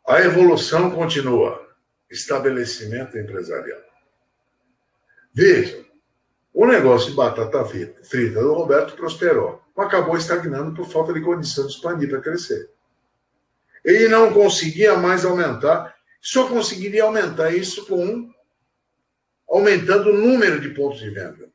A evolução continua. Estabelecimento empresarial. Vejam, o negócio de batata frita do Roberto prosperou, mas acabou estagnando por falta de condição de expandir para crescer. Ele não conseguia mais aumentar, só conseguiria aumentar isso aumentando o número de pontos de venda.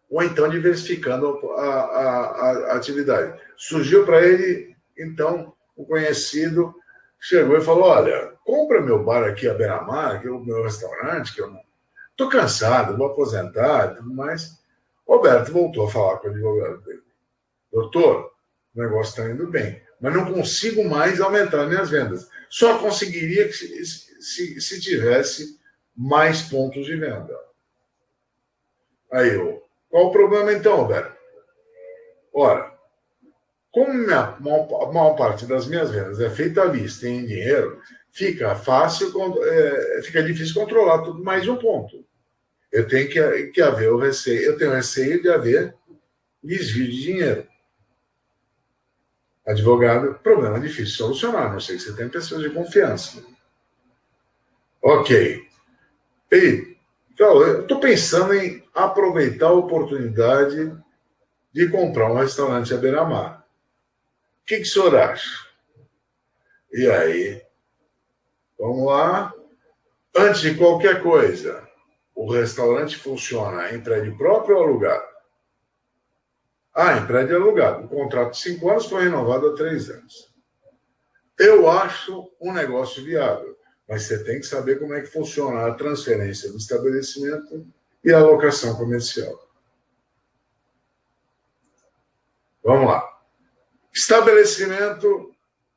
Ou então diversificando a atividade. Surgiu para ele, então, o conhecido chegou e falou, olha, compra meu bar aqui à beira-mar, que é o meu restaurante, que eu não... Estou cansado, vou aposentar e tudo mais. Roberto voltou a falar com o advogado dele. Doutor, o negócio está indo bem, mas não consigo mais aumentar minhas vendas. Só conseguiria se tivesse mais pontos de venda. Aí qual o problema então, Roberto? Ora, como a maior parte das minhas vendas é feita à vista em dinheiro, fica difícil controlar tudo mais de um ponto. Eu tenho que haver o receio, eu tenho receio de haver desvio de dinheiro. Advogado, problema difícil de solucionar, não sei que você tem pessoas de confiança. Ok. Então, eu estou pensando em aproveitar a oportunidade de comprar um restaurante à beira-mar. O que o senhor acha? E aí, vamos lá. Antes de qualquer coisa, o restaurante funciona em prédio próprio ou alugado? Em prédio alugado. O contrato de 5 anos foi renovado há 3 anos. Eu acho um negócio viável, mas você tem que saber como é que funciona a transferência do estabelecimento e a locação comercial. Vamos lá. Estabelecimento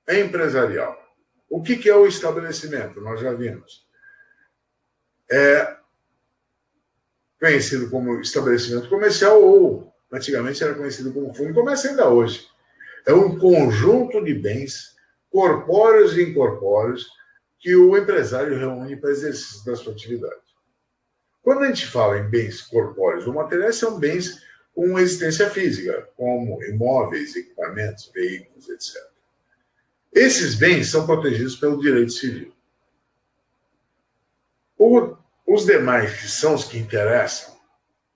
empresarial. O que é o estabelecimento? Nós já vimos. É conhecido como estabelecimento comercial ou, antigamente, era conhecido como fundo, começa ainda hoje. É um conjunto de bens corpóreos e incorpóreos que o empresário reúne para exercício da sua atividade. Quando a gente fala em bens corpóreos ou materiais, são bens com existência física, como imóveis, equipamentos, veículos, etc. Esses bens são protegidos pelo direito civil. Os demais, que são os que interessam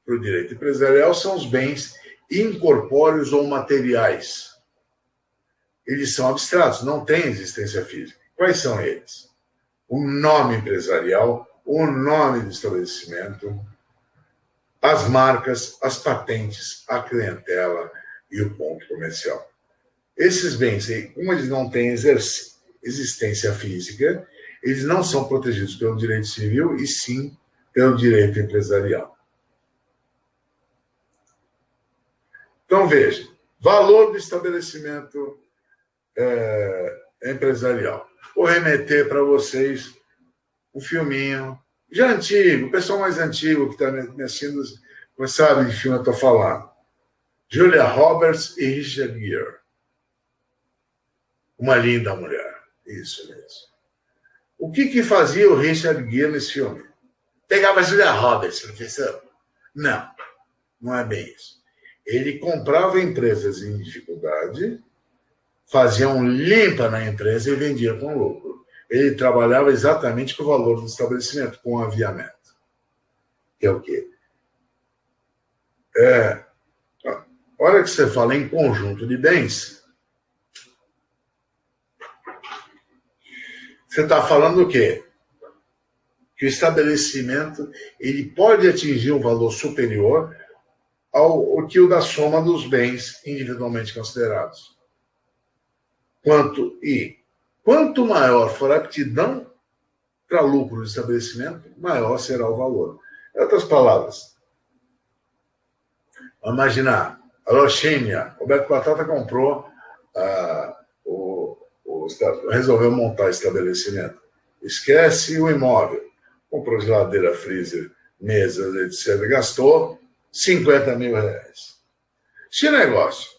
para o direito empresarial, são os bens incorpóreos ou materiais. Eles são abstratos, não têm existência física. Quais são eles? O nome empresarial, o nome do estabelecimento, as marcas, as patentes, a clientela e o ponto comercial. Esses bens, como eles não têm existência física, eles não são protegidos pelo direito civil e sim pelo direito empresarial. Então, veja, valor do estabelecimento empresarial. Vou remeter para vocês um filminho, já antigo, o pessoal mais antigo que está me assistindo, sabe de filme eu estou falando. Julia Roberts e Richard Gere. Uma linda mulher. Isso mesmo. O que fazia o Richard Gere nesse filme? Pegava a Julia Roberts, professor? Não, não é bem isso. Ele comprava empresas em dificuldade, fazia um limpa na empresa e vendia com lucro. Ele trabalhava exatamente com o valor do estabelecimento, com o aviamento. Que é o quê? A hora que você fala em conjunto de bens, você está falando o quê? Que o estabelecimento ele pode atingir um valor superior ao que o da soma dos bens individualmente considerados. Quanto maior for a aptidão para lucro do estabelecimento, maior será o valor. Em outras palavras, vamos imaginar, a Roxinha, Roberto Batata comprou, resolveu montar estabelecimento. Esquece o imóvel. Comprou geladeira, freezer, mesas, etc. Gastou 50 mil reais. Se o negócio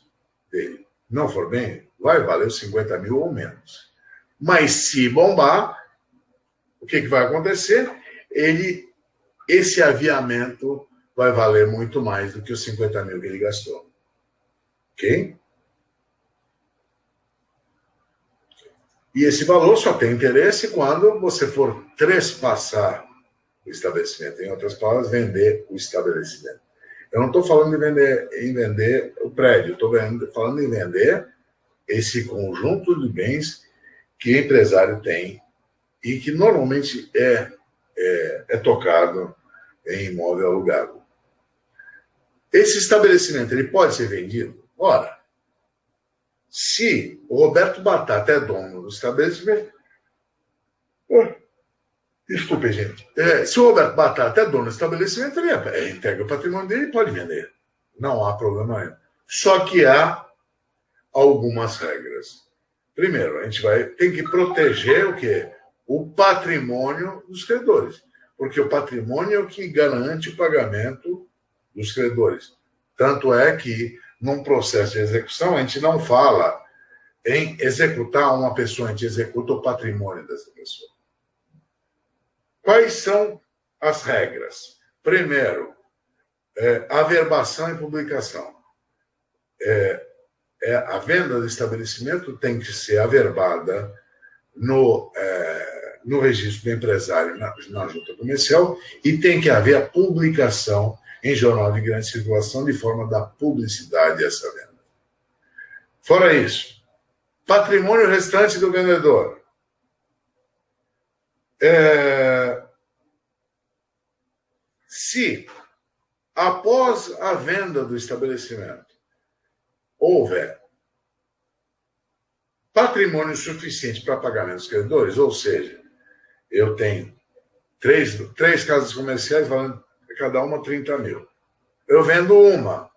dele não for bem, vai valer os 50 mil ou menos. Mas se bombar, o que vai acontecer? Esse aviamento vai valer muito mais do que os 50 mil que ele gastou. Ok? E esse valor só tem interesse quando você for trespassar o estabelecimento. Em outras palavras, vender o estabelecimento. Eu não estou falando em vender o prédio, estou falando em vender esse conjunto de bens que o empresário tem e que normalmente é tocado em imóvel alugado. Esse estabelecimento ele pode ser vendido? Ora, se o Roberto Batata é dono do estabelecimento... Desculpe, gente. Se o Roberto Batata é dono do estabelecimento, ele entrega o patrimônio dele e pode vender. Não há problema nenhum. Só que há algumas regras. Primeiro, a gente tem que proteger o quê? O patrimônio dos credores. Porque o patrimônio é o que garante o pagamento dos credores. Tanto é que, num processo de execução, a gente não fala em executar uma pessoa, a gente executa o patrimônio dessa pessoa. Quais são as regras? Primeiro, averbação e publicação. A venda do estabelecimento tem que ser averbada no registro do empresário na junta comercial e tem que haver a publicação em jornal de grande circulação de forma da publicidade dessa venda. Fora isso, patrimônio restante do vendedor. Se, após a venda do estabelecimento, houver patrimônio suficiente para pagamento dos credores, ou seja, eu tenho três casas comerciais valendo cada uma 30 mil. Eu vendo uma,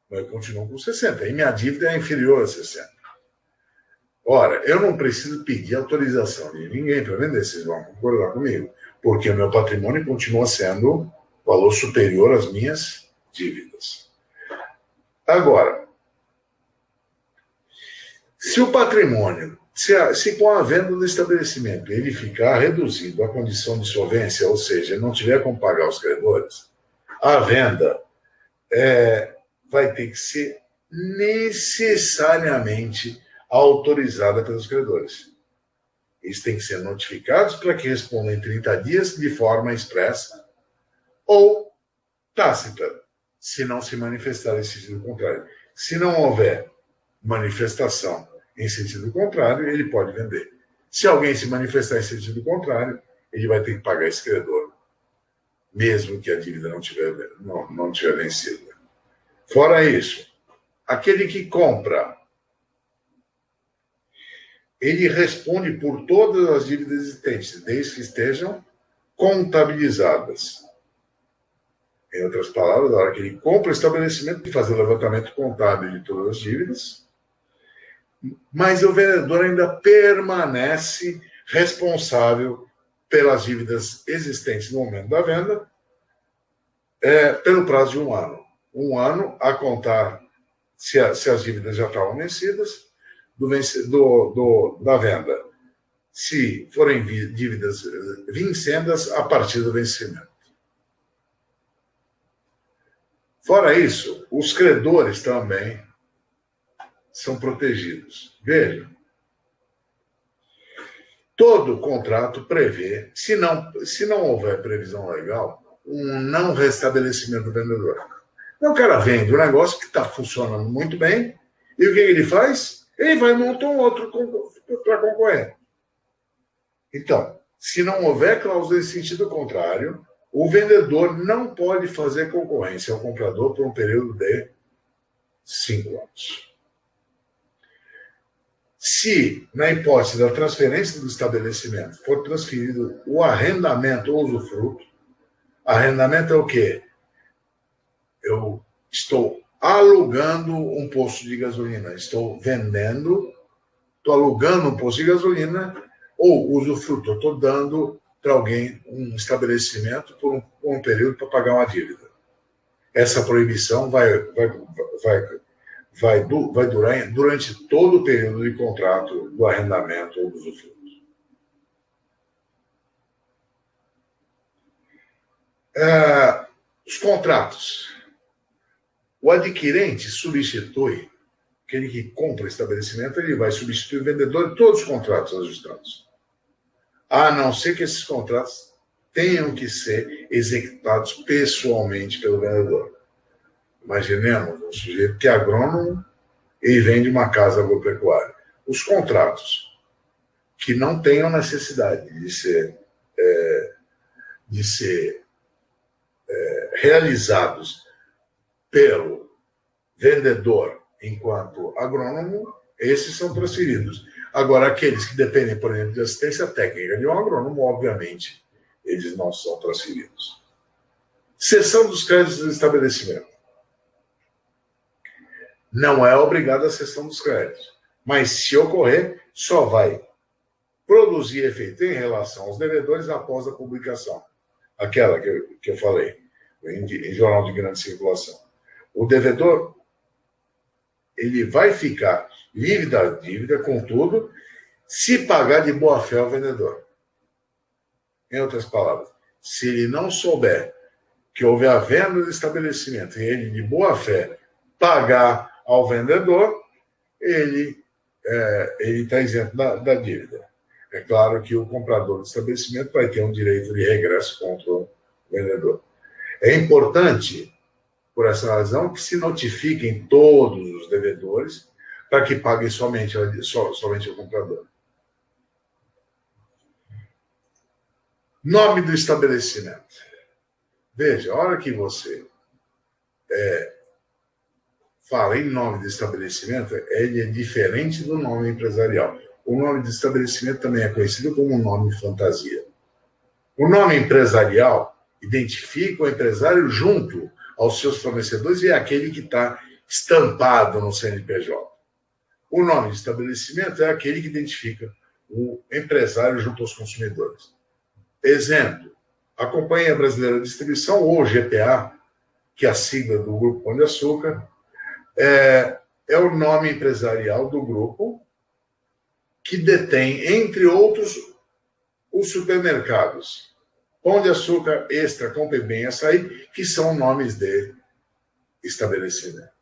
mas eu continuo com 60, e minha dívida é inferior a 60. Ora, eu não preciso pedir autorização de ninguém para vender, vocês vão concordar comigo, porque o meu patrimônio continua sendo valor superior às minhas dívidas. Agora, se o patrimônio, se com a venda do estabelecimento ele ficar reduzido à condição de solvência, ou seja, não tiver como pagar os credores, a venda vai ter que ser necessariamente autorizada pelos credores. Eles têm que ser notificados para que respondam em 30 dias de forma expressa ou tácita, se não se manifestar em sentido contrário. Se não houver manifestação em sentido contrário, ele pode vender. Se alguém se manifestar em sentido contrário, ele vai ter que pagar esse credor, mesmo que a dívida não tiver vencida. Fora isso, aquele que compra, ele responde por todas as dívidas existentes, desde que estejam contabilizadas. Em outras palavras, na hora que ele compra o estabelecimento, ele faz o levantamento contábil de todas as dívidas, mas o vendedor ainda permanece responsável pelas dívidas existentes no momento da venda, pelo prazo de 1 ano. 1 ano a contar se as dívidas já estavam vencidas da venda. Se forem dívidas vincendas, a partir do vencimento. Fora isso, os credores também são protegidos. Veja, todo contrato prevê, se não houver previsão legal, um não restabelecimento do vendedor. Então, o cara vende um negócio que está funcionando muito bem, e o que ele faz? Ele vai montar um outro para concorrer. Então, se não houver cláusula em sentido contrário, o vendedor não pode fazer concorrência ao comprador por um período de 5 anos. Se, na hipótese da transferência do estabelecimento, for transferido o arrendamento ou usufruto, arrendamento é o quê? Eu estou alugando um posto de gasolina, estou alugando um posto de gasolina, ou usufruto, eu estou dando para alguém um estabelecimento por um período para pagar uma dívida. Essa proibição vai durar durante todo o período de contrato do arrendamento ou do usufruto. Os contratos. O adquirente substitui, aquele que compra estabelecimento, ele vai substituir o vendedor em todos os contratos ajustados. A não ser que esses contratos tenham que ser executados pessoalmente pelo vendedor. Imaginemos um sujeito que é agrônomo e vende uma casa agropecuária. Os contratos que não tenham necessidade de ser realizados pelo vendedor enquanto agrônomo, esses são transferidos. Agora, aqueles que dependem, por exemplo, de assistência técnica de um agrônomo, obviamente, eles não são transferidos. Cessão dos créditos do estabelecimento. Não é obrigada a cessão dos créditos, mas se ocorrer, só vai produzir efeito em relação aos devedores após a publicação. Aquela que eu falei, em jornal de grande circulação. O devedor, ele vai ficar livre da dívida, contudo, se pagar de boa fé ao vendedor. Em outras palavras, se ele não souber que houve a venda do estabelecimento e ele, de boa fé, pagar ao vendedor, ele está isento da dívida. É claro que o comprador do estabelecimento vai ter um direito de regresso contra o vendedor. É importante, por essa razão, que se notifiquem todos os devedores para que paguem somente o comprador. Nome do estabelecimento. Veja, a hora que você fala em nome do estabelecimento, ele é diferente do nome empresarial. O nome do estabelecimento também é conhecido como nome fantasia. O nome empresarial identifica o empresário junto aos seus fornecedores e é aquele que está estampado no CNPJ. O nome de estabelecimento é aquele que identifica o empresário junto aos consumidores. Exemplo, a Companhia Brasileira de Distribuição, ou GPA, que é a sigla do Grupo Pão de Açúcar, é o nome empresarial do grupo que detém, entre outros, os supermercados Pão de Açúcar, Extra, Compre Bem, Açaí, que são nomes de estabelecimento.